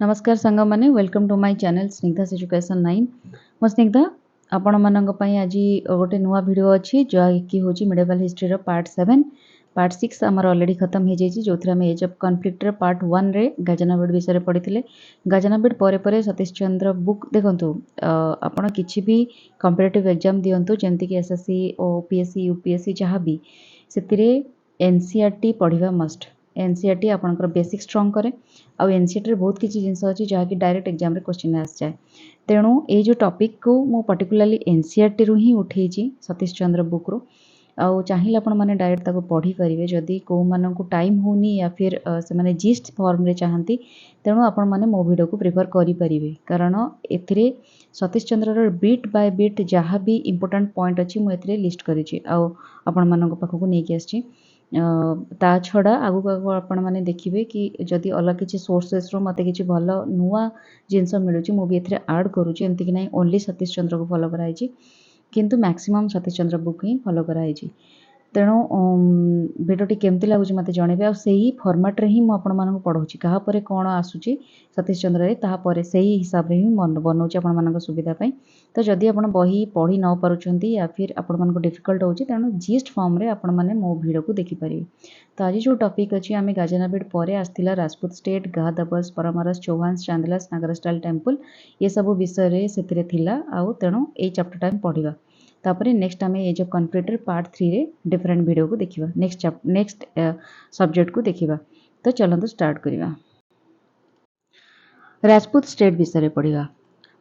नमस्कार सांग मैंने welcome to my channel Snigdha's education 9 मो स्निग्धा आपण मानक पई आज गोटे नुआ वीडियो अच्छी जो कि होची मिडिवल हिस्ट्री रो पार्ट 7 पार्ट 6 हमर ऑलरेडी खत्म हो जाई जो थरा में एज ऑफ कॉन्फ्लिक्ट रे पार्ट 1 रे गाजनाविड विषय रे पढ़िथिले गाजनाविड परे परे सतीश चंद्र बुक देखंतु आपण किछि भी कॉम्पिटिटिव एग्जाम दियंतु जेंति कि एसएससी ओपीएससी यूपीएससी जहाँ भी सेतिरे एनसीईआरटी पढ़िबा मस्ट एनसीईआरटी आपनकर बेसिक स्ट्रांग करे आ एनसीईआरटी रे बहुत किछि जिंस अछि जहा कि डायरेक्ट एग्जाम रे क्वेश्चन आस जाए तेणु ए जो टॉपिक को मो पर्टिकुलरली एनसीईआरटी रु ही उठेछि सतीश चंद्र बुक रो आउ चाहिए आपण मैंने डायरेक्ट ताको पढ़ी पारे जदि को मानक टाइम होनी या फिर से माने जिस्ट फॉर्म रे चाहती तेणु आपण मैंने मो वीडियो को प्रिफर करि परिबे कारण एथिरे सतीश चंद्र रो बीट बाय बीट जहाँ भी इंपोर्टेंट पॉइंट अछि मो एथिरे लिस्ट करिछि आउ आपण मानक पाखको नै कि आछि ता छड़ा आगु आगु आपण माने देखिबे कि जदि अलग किछि सोर्सेस रो मते किछि भलो नुआ जिंस मिलुछि मो भी एथिरे ऐड करूछि एमति कि नै ओनली सतीश चंद्र को फॉलो कराइछि किंतु मैक्सिमम सतीश चंद्र बुक ही फॉलो कराइछि तेणु भिडियोटी केमती लगुच मत जनइबे आ सही फॉर्मेट रे ही मु आपण मानक पढ़ौछि कहा परे कोन आसुची सतीश चंद्र रे ताहा परे सही हिसाब रे ही मन बनौछि आपण मानक सुविधा पई तो जदि आपण बही पढ़ी न पारुछंती या फिर आपण मानक डिफिकल्ट होछि तेणु जीएस्ट फॉर्म रे आपण माने मो वीडियो को देखि परिबे तो आज जो टॉपिक अछि आमे गाजनाविड परे आस्तिला राजपूत स्टेट गाहदबस परमारस चौहान्स चांदलास नागरस्टाइल टेम्पल ये सब विषय रे सेतिरे थिला आउ तेणु ए चैप्टर टाइम पढ़िबा तापरे नेक्स्ट आमे एज ऑफ कॉन्फ्लिक्ट पार्ट 3 रे डिफरेंट वीडियो को देखिबा नेक्स्ट सब्जेक्ट को देखिबा तो चलंतु स्टार्ट करिबा राजपूत स्टेट विषय रे पढ़िबा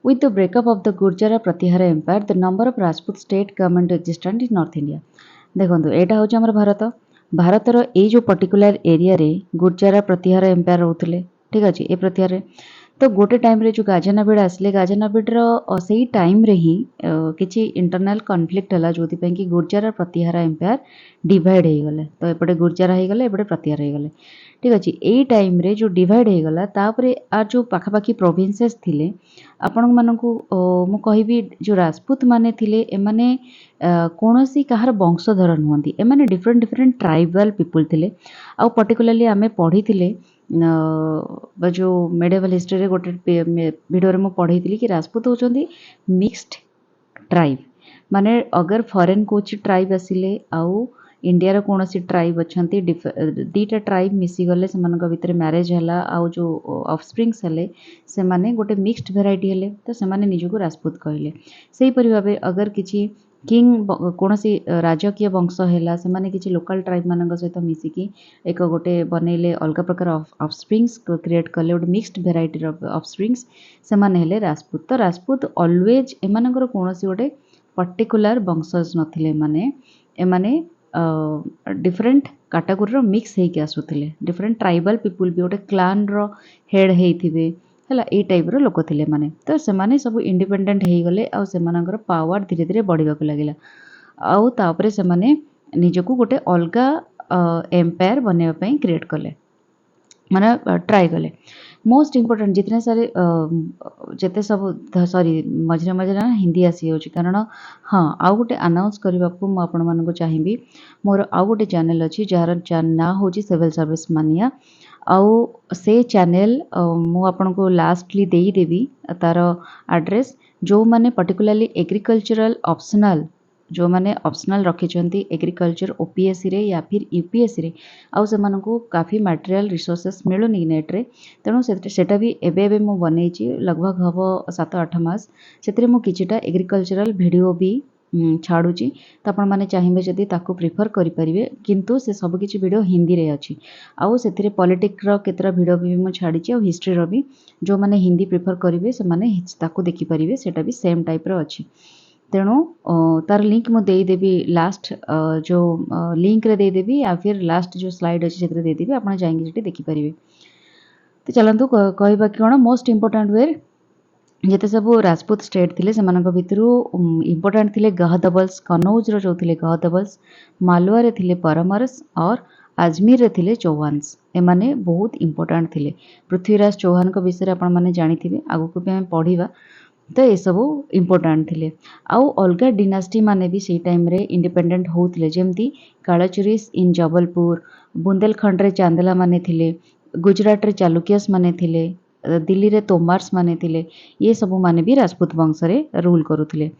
with the breakup of the Gurjara Pratihara empire the number of Rajput state government existent in north India देखंतु एटा होछ हमर भारत रो ए जो पर्टिकुलर एरिया रे गुर्जर प्रतिहार एम्पायर रहउतले ठीक अछि ए प्रतिहार रे तो गोटे टाइम रे जो गाजनाविड आसले गाजनाविड रो सही टाइम रे ही किछि इंटरनल कॉन्फ्लिक्ट हला जोथि पे कि गुर्जर प्रतिहार एम्पायर डिवाइड हे गले तो एपटे गुर्जर हे गले एपटे प्रतिहार हे गले ठीक अछि एई टाइम रे जो डिवाइड हे गला तापरे आ जो पाखापाखी प्रोविंसेस थिले आपण मानकु मु कहिबी जो राजपूत माने थिले एमाने कोनोसी कहार वंशधर नहुंती एमाने डिफरेंट डिफरेंट ट्राइबल पीपल थिले आ पर्टिकुलरली आमे पढ़ी थिले जो मेडिवल हिस्ट्री रे गोटे वीडियो रे मु पढ़ी कि राजपूत होचंदी मिक्स्ड ट्राइब माने अगर फॉरेन कोची ट्राइब आसिले आउ इंडिया रो कोनोसी ट्राइब अछंती दीटा ट्राइब मिसी गले सेमानक भितर मैरिज हला आउ जो ऑफस्प्रिंग्स हले से माने गोटे मिक्स्ड वेराइटी हले तो से माने निजको राजपूत कहले सेही परि भाबे अगर किछि किंग कोनोसी राजकीय वंश हैला से माने किछि लोकल ट्राइब मानक सहित मिसिकी एक गोटे बनैले अलग प्रकार ऑफस्प्रिंग्स क्रिएट करले गोटे मिक्स्ड वेराइटी ऑफस्प्रिंग्स से माने हेले राजपूत तो राजपूत ऑलवेज एमानकर कोनोसी गोटे पर्टिकुलर वंशज नथिले माने एमाने डिफरेंट कैटेगरी रो मिक्स हेके आसुथिले डिफरेंट ट्राइबल पीपल भी गोटे क्लान रो हेड हेइथिबे हला ए टाइप रो लोक थिले माने तो से माने सब इंडिपेंडेंट हेइ गले आ से मानकर पावर धीरे धीरे बढ़िबा को लागिला आउ तापरे से माने निजको गोटे अलगा एम्पायर बनेबा पई क्रिएट करले माने ट्राई कले मोस्ट इंपोर्टेंट जितने सारे जेते सब सॉरी मझे मझे ना हिंदी आसी होची कारण हाँ आउ गोटे अनाउंस करबा को म आपण मानको चाहिबी मोर आउ गोटे चैनल अछि जार ना होची सिविल सर्विस मानिया आउ से चैनल मु आपण को लास्टली देई देबी तार एड्रेस जो माने पर्टिकुलरली एग्रीकल्चरल ऑप्शनल जो माने ऑप्शनल रखिचंती एग्रीकल्चर ओपीएससी रे या फिर यूपीएससी रे आउ से मानको काफी मटेरियल रिसोर्सेस मिलुनी नेट रे तेणु सेटा भी एबे मु बनेछि लगभग हबो 7-8 मास सेतरे मु किछिटा एग्रीकल्चरल वीडियो भी छाड़ुची तो आपण माने चाहिबे जदी ताको प्रिफर करि परिबे किंतु से सब किछि वीडियो हिंदी रे अछि आउ सेथिरे पॉलिटिक्स रो केतरा वीडियो भी मु छाड़िछि आ हिस्ट्री रो भी जो माने हिंदी प्रिफर करिवे से माने ताको देखि परिबे सेटा भी सेम टाइप रो अछि तेणु तार लिंक मु देई देबी लास्ट जो लिंक रे देई देबी या फिर लास्ट जो स्लाइड अछि सेतरे देई देबी आपण जाइंगे सेठी देखि परिबे तो चलंतु कहबा कि कोन मोस्ट इंपोर्टेंट वेर जेते सब राजपूत स्टेट थिले सेमानक भितरु इंपोर्टेंट थिले गाहदबल्स कनौज रो जो थिले गाहदबल्स मालवा रे थिले परमरस और अजमेर रे थिले चौहान्स एमाने बहुत इंपोर्टेंट थिले पृथ्वीराज चौहान को विषय आपण माने जानिथिबे आगु को भी हम पढ़िबा तो ये सब इंपोर्टेंट थिले आउ अलगा डिनास्टी माने भी सी टाइम रे इंडिपेंडेंट होउतले जेमती कालाचुरीस इन जबलपुर बुंदेलखंड रे चांदला माने थिले गुजरात रे चालुक्यस माने थिले दिल्ली रे तोमार्स माने थिले ये सबु माने भी राजपूत वंश रे रूल करुथिले।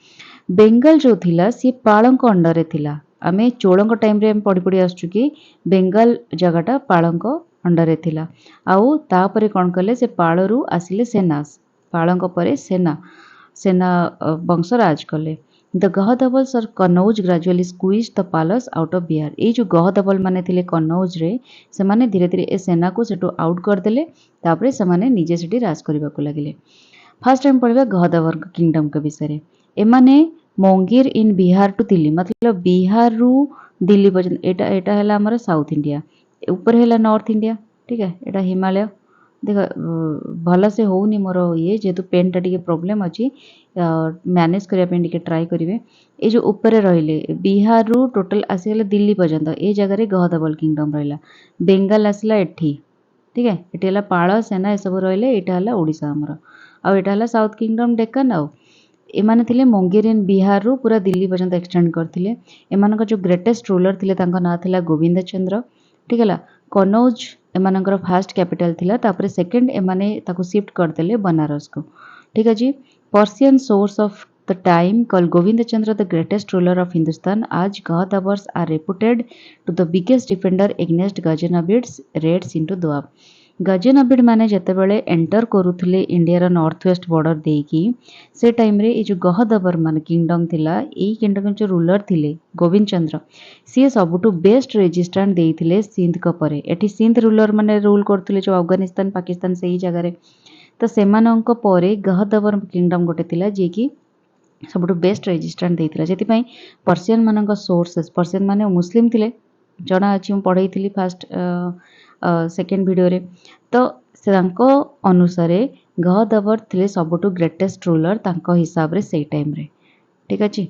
बेंगल जो थिला सी पाळंक अंडर रे थिला। आमे चोळंक टाइम रे पढी पढी आसछु कि बेंगल जगहटा पाळंक अंडर रे थिला। आउ तापरे कोन कले से पाळरू आसिले सेनास पाळंक परे सेना वंश राज कले। द गहदबल्स और Kannauj gradually squeeze the पालस out of Bihar. ये जो गहदबल माने थिले कनौज रे से माने धीरे धीरे ए सेना को सेटो आउट कर देले तापरे से माने निजे सेठी राज करबा को लागिले। फर्स्ट टाइम पढ़िबा गहदबर किंगडम के विषय रे। एमाने मोंगीर इन बिहार टू दिल्ली मतलब बिहार रु दिल्ली पर्यंत एटा एटा हैला हमर साउथ इंडिया ऊपर हैला नॉर्थ इंडिया ठीक है एटा हिमालय देख भल से होउनी मोर ये जेतु पेन टा टिके प्रॉब्लम अछि मैनेज करिया पे टिके ट्राई करिवे। ए जो ऊपर रहिले बिहार रु टोटल आसीगले दिल्ली पर्यंत ए जगह रे गहदबल किंगडम रहिला। बेंगल आसला एठी ठीक है एटी हैला पाळ सेना ए सब रहिले एटा हैला ओडिसा हमर आ एटा हैला साउथ किंगडम डेक्कन आ एमाने थिले मोंगेरियन बिहार रु पूरा दिल्ली पर्यंत एक्सटेंड करथिले। एमानक जो ग्रेटेस्ट रूलर थिले तांका ना थिला गोविंद चंद्र ठीक हैला। कनौज एमानकर फर्स्ट कैपिटल थिला तापरे सेकंड एमाने ताको शिफ्ट करदेले बनारस को ठीक अछि। Persian source of the time call Govind Chandra the greatest ruler of Hindustan आज Gahadavalas are reputed to the biggest defender against Ghaznavids raids into Doab. Ghaznavid माने जेतेबेले एंटर करूथिले इंडिया रा नॉर्थ वेस्ट बॉर्डर देकी से टाइम रे ए जो गहदबर मान किंगडम थिला ए किंगडम जो रूलर थिले गोविंद चंद्र सी सबुटू बेस्ट रेजिस्ट्रांट देइथिले सिंध को परे। एठी सिंध रूलर माने रूल करथिले जो अफगानिस्तान पाकिस्तान से ही जगह रे तो सेमानंक परे गहदबर किंगडम गोटे थिला जे कि सबुटू बेस्ट रेजिस्ट्रांट देइथिला। जेति पई पर्शियन मानक सोर्सेस पर्शियन माने मुस्लिम थिले जणा अछि हम पढैथिली फर्स्ट सेकेंड वीडियो रे तो से अनुसार गहदबर थिले सबुटू ग्रेटेस्ट रूलर तांको हिसाब रे सेई टाइम रे ठीक अछि।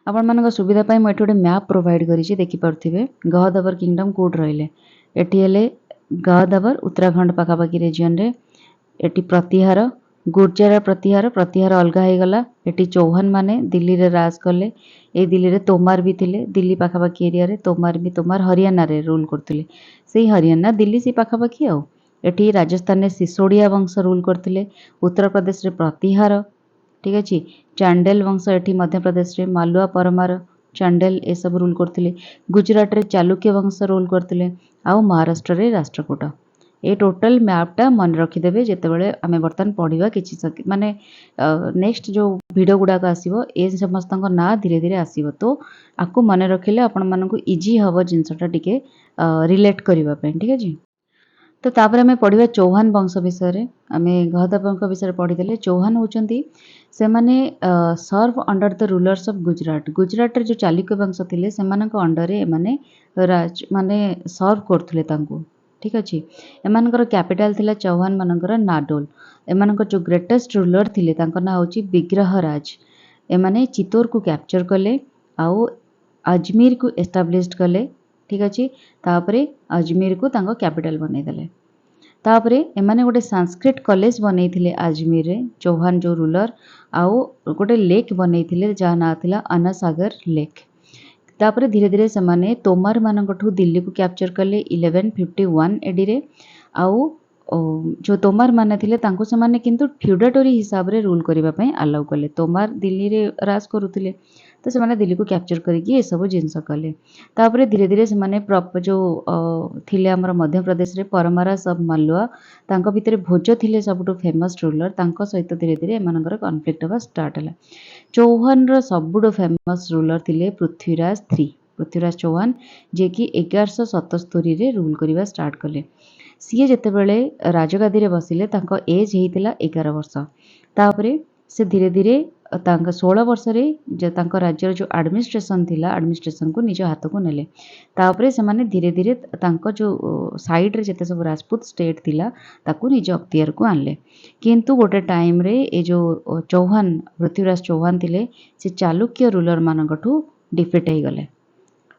आपण मानक सुविधा पाई मैं एठी मैप प्रोवाइड करिछि देखि परथिबे गहदबर किंगडम कोड रहिले एठी हेले गहदबर उत्तराखंड पाखापाखी रीजन रे एटी प्रतिहार प्रतिहार अलगा हो गला। एटी चौहान माने दिल्ली रे राज कले ए दिल्ली रे तोमार भी थिले दिल्ली पाखापाखी एरिया रे तोमार हरियाणा रे रूल करथिले सेही हरियाणा दिल्ली से पाखापाखी आ एटी राजस्थान रे सिसोदिया वंश रूल करथिले। उत्तर प्रदेश रे प्रतिहार ठीक अछि। चांडेल वंश एटी मध्य प्रदेश रे मालवा परमार चांडेल ए सब रूल करथिले। गुजरात रे चालुक्य वंश रूल करथिले आ महाराष्ट्र रे राष्ट्रकूट। ए टोटल मैपटा मन रखिदेवे जेतेबेले आमे बर्तन पढ़िबा किछि माने नेक्स्ट जो वीडियो गुडाक आसीबो ए समस्तक ना धीरे धीरे आसीबो तो आकु मन रखिले आपण मानकु इजी हबो जिंसटा टिके रिलेट करिबा पे ठीक अछि। तो तापर आमे पढ़िबा चौहान वंश विषय रे आमे गहदबरक विषय पढ़ी देले। चौहान होचंती से माने serve under the rulers of Gujarat. Gujarat रे जो चालुक्य वंश थिले सेमानक अंडर रे माने राज माने सर्व करथले तांको ठीक अछि। एमानकर कैपिटल थिला चौहान मानकर नाडोल। एमानकर जो ग्रेटेस्ट रूलर थिले तांकर ना होची विग्रहराज। एमाने चित्तौर को कैप्चर कले आउ अजमेर को एस्टाब्लिश्ड कले ठीक अछि। तापरे अजमेर को तांको कैपिटल बनै देले। तापरे एमाने गोटे संस्कृत कॉलेज बनैथिले अजमेर रे चौहान जो रूलर आउ गोटे लेक बनैथिले जा ना थिला अनासागर लेक। तापरे धीरे धीरे समाने तोमार मानकठू दिल्ली को कैप्चर कले 1151 एडी रे आउ जो तोमार माने थिले तांको समाने किंतु फ्यूडाटोरी हिसाब रे रूल करिबा पई अलाउ कले। तोमार दिल्ली रे राज करूथिले तो समाने दिल्ली को कैप्चर करिकि ए सब जिंस कले। तापरे धीरे धीरे समाने जो थिले हमर मध्य प्रदेश रे परमारा सब मालवा तांको भितरे भोज थिले सबटू फेमस रूलर तांको सहित धीरे धीरे एमानकर कॉन्फ्लिक्ट होबा स्टार्ट हला। चौहान रो सबटू फेमस रूलर थिले पृथ्वीराज चौहान जे कि 1177 रे रूल करिबा स्टार्ट कले। सीए जेतेबेले राजगादी रे बसिले तांको एज हेतिला 11 वर्ष। तापरे से धीरे धीरे तांका 16 वर्ष रे जे तांको राज्य जो एडमिनिस्ट्रेशन थिला एडमिनिस्ट्रेशन को निज हाथ को नेले। तापरे से माने धीरे धीरे तांको जो साइड रे जेते सब राजपूत स्टेट थिला ताकू निज अख्तियार को आनले। किंतु गोटे टाइम रे ए जो चौहान पृथ्वीराज चौहान थिले से चालुक्य रूलर मानकठू डिफीट हे गले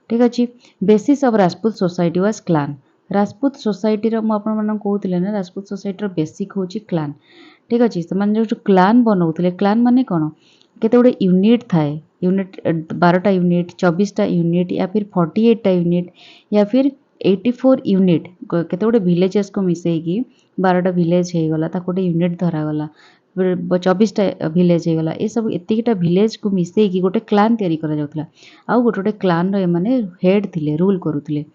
ठीक अछि। Basis of Rajput society was clan. Rajput society रो म आपण मन कहउतिले ना राजपूत सोसाइटी रो बेसिक होची क्लान ठीक अछि। से माने जो क्लान बनौतिले क्लान माने कोन केते गोटे यूनिट थाए यूनिट 12टा यूनिट 24टा यूनिट या फिर 48टा यूनिट या फिर 84 यूनिट केते गोटे विलेजेस को मिसेकी 12टा विलेज होगला गोटे यूनिट धरागला 24टा विलेज होगला ये सब एतिकीटा विलेज को मिसेकी गोटे क्लान तैयारी करा जाउथला आउ गोटे गोटे क्लान रो एमाने हेड थिले रूल करुथिले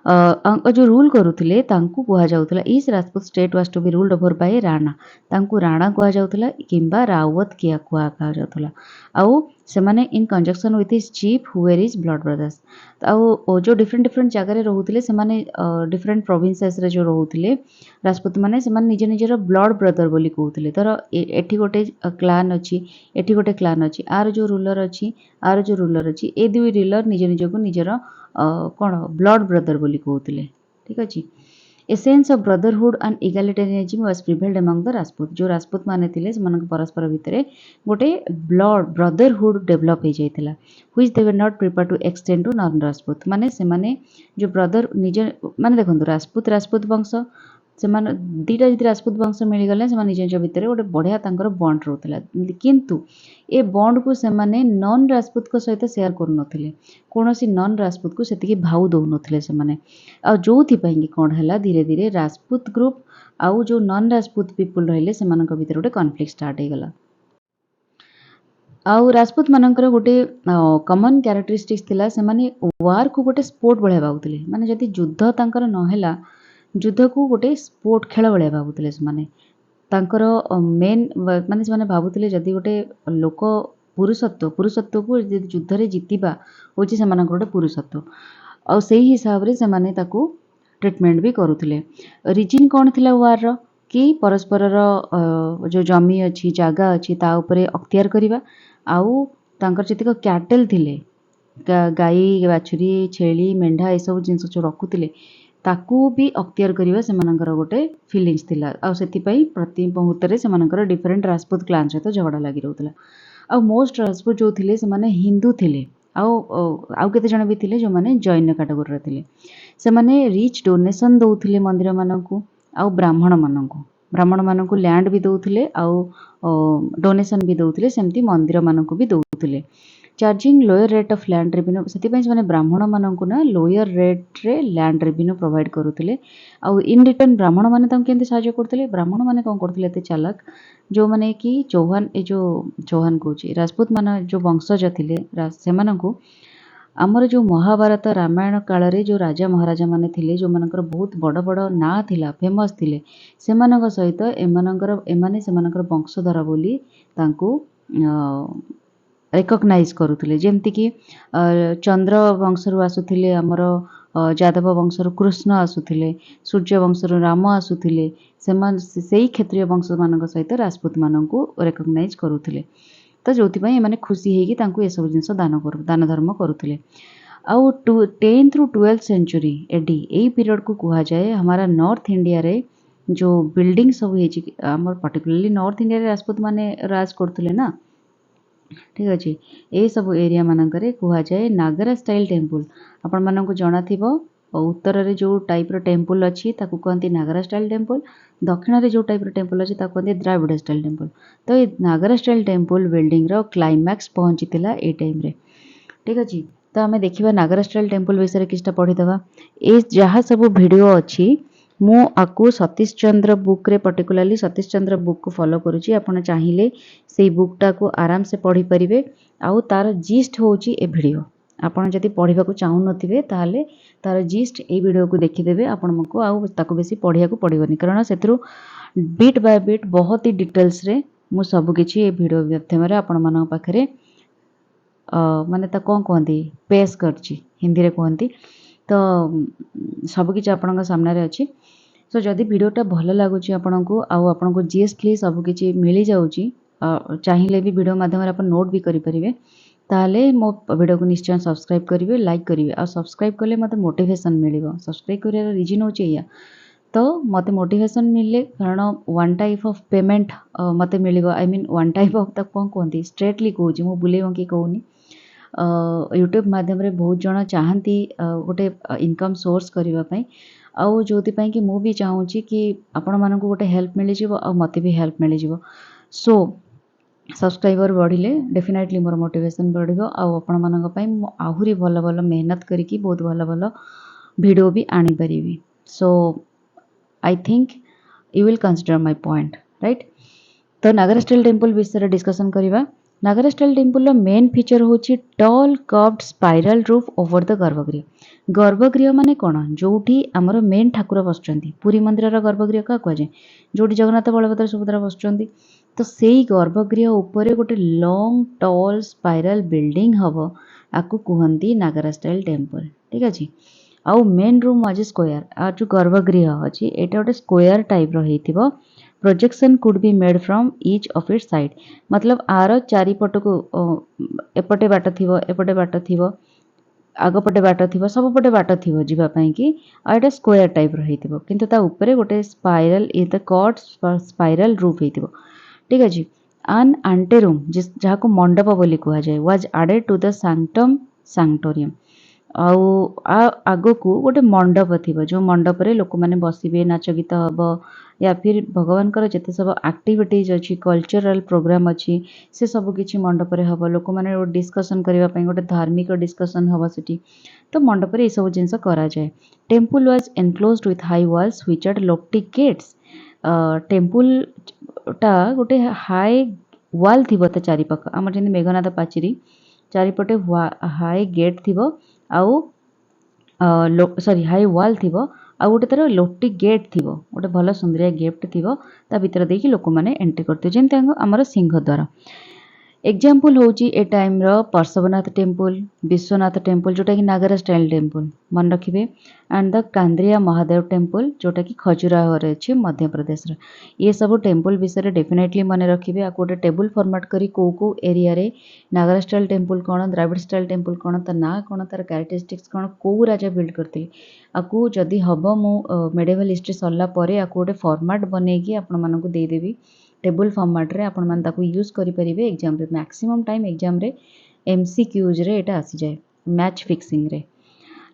जो रूल करुथिले तांकू कुहा जाउथला is Rajput state was to be ruled over by Rana तांकू राणा कुहा जाउथला किंबा रावत किया कुहा जाउथला आउ सेमाने in conjunction with his chief who are his blood brothers आउ जो डिफरेंट डिफरेंट जगह रे रहुथिले सेमाने डिफरेंट प्रोविंसेस रे जो रहुथिले राजपूत माने सेमाने निज निजर ब्लड ब्रदर बोली कहउथिले तर एठी गोटे क्लान अछि एठी गोटे क्लान अछि आर जो रूलर अछि आर जो रूलर अछि ए दुई रूलर निज निज को निजर कौन ब्लड ब्रदर बोली कहउथिले ठीक अछि a sense of brotherhood and egalitarianism was prevailed among the Rajput जो राजपूत माने थिले सेमानक परस्पर भितरे गोटे ब्लड ब्रदरहुड डेवलप हो जाइथिला which they were not prepare to extend to non Rajput माने सेमाने जो ब्रदर निज माने देखंतु राजपूत वंश सेमाने दीटा जदि राजपूत वंश मिल गले सेमाने निज निज भितरे गोटे बढ़िया तांकर बॉन्ड रहउथिला किंतु ए बॉन्ड को सेमाने नॉन राजपूत को सहित शेयर करू नथिले कोनोसी नॉन राजपूत को सेतिकी भाव दउ नथिले सेमाने आ जोथि पई कि कोन हला धीरे धीरे राजपूत ग्रुप आउ जो नॉन राजपूत पीपल रहिले सेमानक भितर गोटे कॉन्फ्लिक्ट स्टार्ट हे गला आउ राजपूत मानकर गोटे कॉमन कैरेक्टरिस्टिक्स थिला सेमाने वार को गोटे स्पोर्ट भलिया भाबुथिले माने जदि युद्ध तांकर न होला युद्ध को गोटे स्पोर्ट खेल भलिया भाबुथिले सेमाने तांकर मेन माने सेमाने भाबुथिले जदि गोटे लोक पुरुषत्व को जदि युद्ध रे जितिबा होची सेमानकर गोटे पुरुषत्व आउ सेही हिसाब रे सेमाने ताकू ट्रीटमेंट भी करुथिले रीजन कोन थिला वार रो कि परस्पर जो जमी अछि जागा अछि ता ऊपर अख्तियार करिबा आउ तांकर जतिक कैटल थिले गाई बाछुरी छेली मेंढा ए सब जिंस जो रखुथिले ताकू भी अख्तियार करिबा सेमानकर गोटे फीलिंग्स थिला आउ सेति पई प्रति मुहूर्त रे सेमानकर डिफरेंट राजपूत क्लान सहित झगड़ा लागि रहउथिला आउ मोस्ट राजपूत जो थिले सेमाने हिंदू थिले आउ केते जण भी थिले जो माने जैन कैटेगरी रे थिले सेमाने रिच डोनेशन दउथिले मंदिर मानकू आउ ब्राह्मण मानकू लैंड भी दउथिले आउ डोनेशन भी दउथिले सेमती मंदिर मानकू भी दउथिले charging lower rate of land revenue सेति पई माने ब्राह्मण मानकू ना लोअर रेट रे लैंड रेवेन्यू प्रोवाइड करूथिले आउ इन रिटर्न ब्राह्मण माने तांके केंते सहायता करथिले ब्राह्मण माने कोन करथिले एते चालाक जो माने कि चौहान कहूची राजपूत माने जो वंशज थिले सेमानकू आमर जो महाभारत रामायण काल रे जो राजा महाराजा माने थिले जो मानकर बहुत बड़ बड़ ना थिला फेमस थिले सेमानक सहित एमाने सेमानकर वंशधर बोली तांकू रिकग्नाइज करुथिले जेमति कि चंद्र वंशरु आसुथिले आमर यादव वंशरु कृष्ण आसुथिले सूर्य वंशरु राम आसुथिले सेमान सेही क्षत्रिय वंश मानक सहित राजपूत मानकू रिकग्नाइज करुथिले तो जोथि पई एमाने खुशी हेगी तांकू ए सब जिंस दान धर्म करुथिले आउ 10th through 12th century AD एई पीरियड को कुहा जाए हमारा नॉर्थ इंडिया रे जो बिल्डिंग सब हेची हमर पर्टिकुलरली नॉर्थ इंडिया रे राजपूत माने राज करथुले ना ठीक अछि ए सब एरिया मानकरे कुहा जाए नागरा स्टाइल टेम्पल आपण मानकू जणा थिबो उत्तर रे जो टाइप रो टेम्पल अछि ताकू कहंती नागरा स्टाइल टेम्पल दक्षिण रे जो टाइप रो टेम्पल अछि ताकू कहंती द्राविड़ स्टाइल टेम्पल तो ए नागरा स्टाइल टेम्पल बिल्डिंग रो क्लाइमैक्स पहुंचीतिला ए टाइम रे ठीक अछि तो हमें देखिबा नागरा स्टाइल टेम्पल विषय किछटा पढी दबा ए जहा सब वीडियो अछि मु आकु सतीश चंद्र बुक रे पर्टिकुलरली सतीश चंद्र बुक को फॉलो करूची आपण चाहिले सेई बुकटा को आराम से पढी परिबे आउ तार जिस्ट होची ए वीडियो आपण जदि पढिबा को चाहू नथिबे ताले तार जिस्ट ए वीडियो को देखि देबे आपण मको आउ ताको बेसी पढिया को पडिबनी कारण सेतरु बिट बाय बिट बहुत ही डिटेल्स रे मु सब किछि ए वीडियो माध्यम रे आपण मानक पाखरे माने ता कोन कहंती पेश करची हिंदी रे कहंती तो सब किछि आपनका सामने रे अछि सो जदि वीडियोटा भल लागुची आपनको आउ आपनको जीएसटी सब किछि मिली जाउची चाहिले भी वीडियो माध्यम रे आपण नोट भी करि परिबे ताले मो वीडियो को निश्चय सब्सक्राइब करिवे लाइक करिवे आ सब्सक्राइब करले मते मोटिवेशन मिलिबो सब्सक्राइब करिया रीजन होचे या तो मते मोटिवेशन मिलले कारण वन टाइप ऑफ पेमेंट मते मिलिबो I mean one type of तक कोन कोंती स्ट्रेटली कहूची मु बुलेबो की कहूनी यूट्यूब माध्यम रे बहुत जण चाहंती गोटे इनकम सोर्स करिवा पई आउ जोति पई कि मु भी चाहूची कि आपण मानको गोटे हेल्प मिलि जिवो आ मते भी हेल्प मिलि जिवो सो सब्सक्राइबर बढ़िले डेफिनेटली मोर मोटिवेशन बढ़िबो आ आपण मानक पई आहुरी भल भल मेहनत करिकी बहुत भल भल भिडियो भी आनी पारिबी। So I think you will consider my point right. तो नागरस्टाइल टेम्पल विषय डिस्कसन करवा। नागरस्टाइल टेम्पल मेन फीचर हूँ tall curved spiral roof over the garbhagriha. Garbhagriha माने कौन जोठी आमर मेन ठाकुर बसुँच पुरी मंदिर गर्भगृह क्या कहुए जोटी जगन्नाथ बलभद्र सुभद्रा बसुँच। तो से गर्भगृह उपर गोटे लंग टॉल स्पाइराल बिल्डिंग हम आपको कहती नागरस्टाइल टेम्पल ठीक अच्छे। आउ मेन रूम आज स्क्वायर आ जो गर्भगृह अच्छी एटा गोटे स्क्वायर टाइप रही projection could be made from each of its side मतलब आर चारिपट को एपटे बाट थी एपटे बाट थी आगपटे बाट थी सबपटे बाट थी जावाई कि आटा स्क्वायर टाइप रही किंतु ता उपरे गोटे स्पाइराल कट स्पाइराल रूफ हो ठीक अच्छे। आन आंटेरूम जहाँ को मंडप बोली कहुए was added to the sanctum सैंक्टोरियम आग को गोटे मंडप थी जो मंडप रे लोक मैंने बसवे नाच गीत हम या फिर भगवान जिते सब एक्टिविटीज अच्छी कल्चरल प्रोग्राम अच्छी से सब किसी मंडप रे हम लोक मैंने डिस्कसन करने गोटे धार्मिक डिस्कसन हम से तो मंडप रे सब जिनस करा जाए। Temple was enclosed with high walls which are lofty gates. Temple टा गोटे हाई वाल थी चारिपाख आम जमी मेघनाथ पाचेरी चारिपटे हाई गेट थी आउ सॉरी हाई वाल थी आ गोटे तार लोटी गेट थी गोटे भल सुंदरिया गेट थी ता भीतर देखिए लोक मैंने एंट्री करते जमी आमर सिंहद्वार। एग्जाम्पल हूँ ए time Parshvanath temple Vishwanath temple जोटा कि नागरस्टाइल टेम्पल मन रखिए एंड द कांद्रिया महादेव टेम्पल जोटा कि खजुराहो अच्छे मध्य प्रदेश ये सब टेम्पल विषय डेफिनेटली मन रखिए आपको गोटे टेबुल फॉर्मेट करी को एरिया रे नागरस्टाइल टेम्पल कौन द्राविड़ स्टाइल टेम्पल कौन ता ना कौन तार कैरेक्टरिस्टिक्स कौन कौ राजा बिल्ड करते आपको जदि हम मु मेडिवल हिस्ट्री सरला आपको गोटे फॉर्मेट बनईकी आपण मानक देदेवी टेबुल फॉर्मेट रे आपण मान ताको यूज करि परिबे एग्जाम रे मैक्सिमम टाइम एग्जाम रे एमसीक्यूज रे एटा आसी जाए मैच फिक्सिंग रे।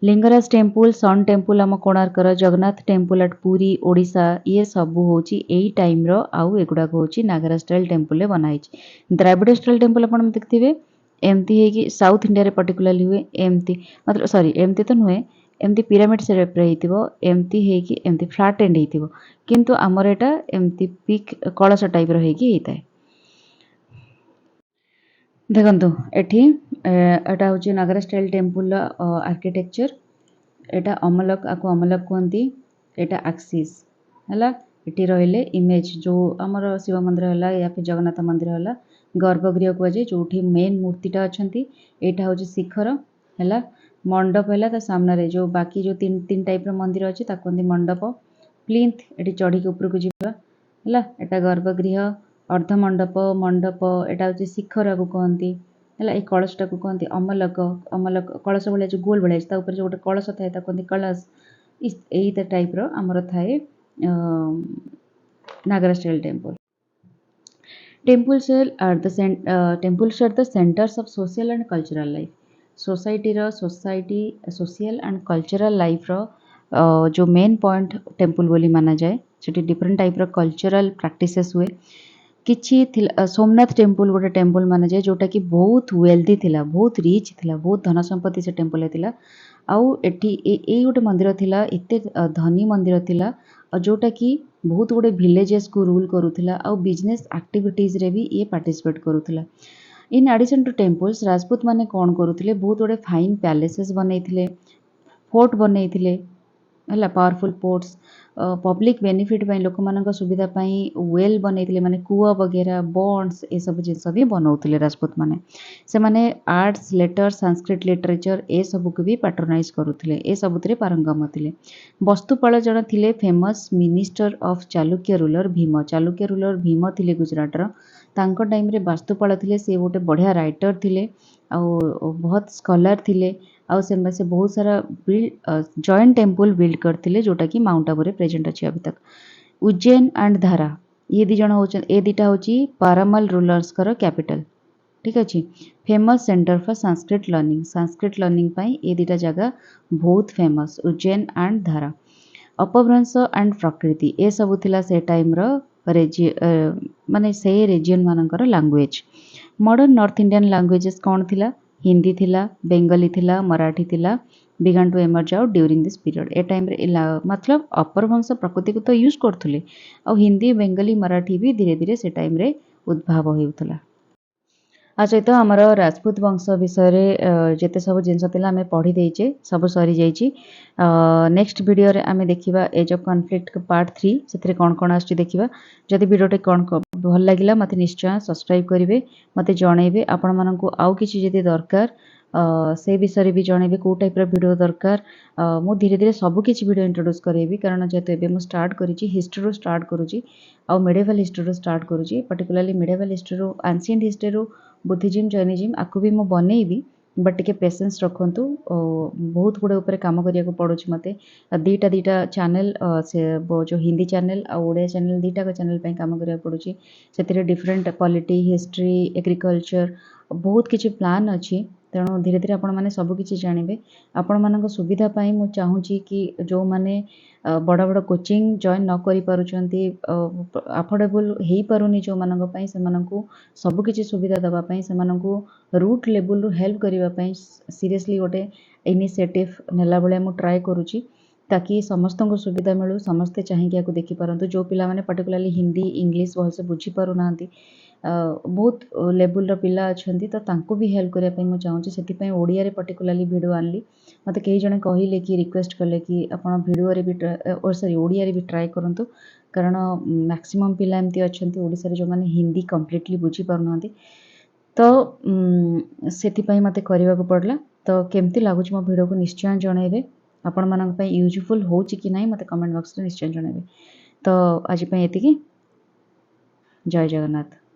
लिंगराज टेम्पल सन टेम्पल आम कोणार्कर जगन्नाथ टेम्पल एट पुरी ओडिशा ये सब होची एई टाइम रो आउ एगुडा होची नागरस्टाइल टेम्पल रे बनाई द्राविड़ स्टाइल टेम्पल आपण देखथिबे एमती है कि साउथ इंडिया रे पर्टिकुलरली हुए एमती मतलब सॉरी एमती तो नुहे एमती पिरामिड शेप रे हिथिबो एमती है कि एमती फ्लैट एंड हिथिबो किंतु आमर एटा एमती पिक कलश टाइप रो हेकी हेताय। देखंतु एठी एटा होची नागरस्टाइल टेम्पल आर्किटेक्चर एटा अमलक आपको अमलक कहती एटा एक्सिस है ये रहिले इमेज जो आमर शिव मंदिर है या फिर जगन्नाथ मंदिर है गर्भगृह कहुए जो मेन मूर्तिटा अच्छा यहाँ हूँ शिखर है मंडप है सामने जो बाकी जो तीन तीन टाइप मंदिर अच्छे कहते मंडप प्लिंथ ये चढ़ी ऊपर को जावा है एटा गर्भगृह अर्धमंडप मंडप एटा हूँ शिखर को कहती है ये कलशटा को कहती अमलक अमलक कलश भाया जो गोल भाया ऊपर जो गोटे कलश थाए कहते कलश यही टाइप आमर थाए Nagara style temple. Temples are the centres of social and cultural life society social and cultural life रो जो मेन पॉइंट टेम्पल बोली माना जाए से डिफरेंट टाइप रो कल्चरल प्रैक्टिसेस हुए किछि सोमनाथ टेम्पल गोटे टेम्पल माना जाए जोटा कि बहुत वेल्दी थिला बहुत रिच थिला बहुत धन संपत्ति से टेम्पल थिला आउ एठी ए गोटे मंदिर थिला एते धनी मंदिर थिला जोटा कि बहुत गुड़े विलेजेस को रूल करूला आउ बिजनेस एक्टिविटीज रे भी ये पार्टिसिपेट करूला। In addition to temples Rajput माने कौन करुले बहुत गुड़े फाइन पैलेसेस बनई फोर्ट बनई है पावरफुल पोर्ट्स पब्लिक बेनिफिट लोक मान सुविधा वेल बनई माने कूआ वगैरह बॉन्ड्स ये सब जिन भी बनाऊे राजपूत माने से माने आर्ट्स लेटर संस्कृत लिटरेचर ए सब को भी पैट्रोनाइज करुले ए सबुत पारंगम थे। वस्तुपाल जन थे famous minister of Chalukya ruler Bhim थे गुजराटर तांको टाइम रे वास्तुपाल थे से गोटे बढ़िया राइटर थे बहुत स्कॉलर थे आउ से बहुत सारा जॉइंट टेम्पल बिल्ड करते जोटा कि माउंट आबू रे प्रेजेंट अच्छी अभी तक। उज्जैन एंड धारा ये दी जन हो ए दीटा हूँ पारामल रूलर्स कैपिटल ठीक अच्छे famous centre for Sanskrit learning ये दीटा जगह बहुत फेमस उज्जैन एंड धारा। अपभ्रंश एंड प्रकृति ए सब थिला से टाइम रो माने से रिजन मानकर language. Modern north Indian languages कौन थिला हिंदी थिला बेंगली थिला मराठी थिला began to emerge out during this period ए टाइम मतलब अपरभंश प्रकृति को तो यूज करथुले आ हिंदी बेंगली मराठी भी धीरे धीरे से टाइम रे उद्भाव होउथला। आ सहित आमर राजपूत वंश विषय जिते सब जिनस आम पढ़ी देचे सब सरी जाइए। नेक्स्ट वीडियो रे आमे देखिबा एज ऑफ कॉन्फ्लिक्ट पार्ट 3 से कौन कौन आछि देखिबा। जदि वीडियोटे कौन भल लगिला मते निश्चय सब्सक्राइब करेंगे, मते जनइबे आपण माननकु आउ किछि जदि दरकार से विषय भी जनइबे को टाइप वीडियो दरकार। मु धीरे धीरे सब किछि वीडियो इंट्रोड्यूस करेबी कारण जेते एबे मु स्टार्ट करिछि हिस्ट्री रो स्टार्ट करूछि आ मेडिवल हिस्ट्री रो स्टार्ट करूछि पर्टिकुलरली मेडिवल हिस्ट्री रो एंशिएंट हिस्ट्री रो बुद्धिज्म जैनिज्म आकु भी मु बनेइबी बट टिके पेशेंस रखंतु बहुत गुडे ऊपर काम करिया पड़ुछि मते दीटा चैनल से जो हिंदी चैनल आ ओडिया चैनल दीटा का चैनल पे काम करिया पड़ुछि सेतिरे डिफरेंट पॉलिटी हिस्ट्री एग्रीकल्चर बहुत किछि प्लान अछि तेणु धीरे धीरे आपण माने सब किछि जानिबे। आपण मानक सुविधा पाई मु चाहूछि कि जो माने बड़ बड़ कोचिंग जॉइन न करि पारुछंती अफोर्डेबल हेई पारुनी जो मानक पाई से मानकु सब किछि सुविधा दबा पाई से मानकु रूट लेवल रु हेल्प करिवा पाई सीरियसली गोटे इनिशिएटिव नेला बेले मु ट्राई करूछि ताकि समस्त को सुविधा मिलू समस्ते चाहिए को देखि पारंतु जो पिला माने पर्टिकुलरली हिंदी इंग्लिश भलसे बुझी पारु नांती बहुत लेवल पिला अछंती तो तांको भी हेल्प करिया पई मु चाहूछि सेति ओडिया रे पर्टिकुलरली वीडियो आनली मते कई जने कहिले कि रिक्वेस्ट कले कि आपण वीडियो रे भी और सॉरी ओडिया रे भी ट्राई करंतु कारण मैक्सिमम पिला एमती अछंती ओडिसा रे जो माने हिंदी कंप्लीटली बुझी पारु नांती तो सेति मते करिवा को पड़ला। तो केमती लागुच मो वीडियो को निश्चय जणाइबे आपण मानक पई यूजफुल होउची कि नाही मते कमेंट बॉक्स रे निश्चय जणाइबे। तो आज पई एतिकी जय जगन्नाथ।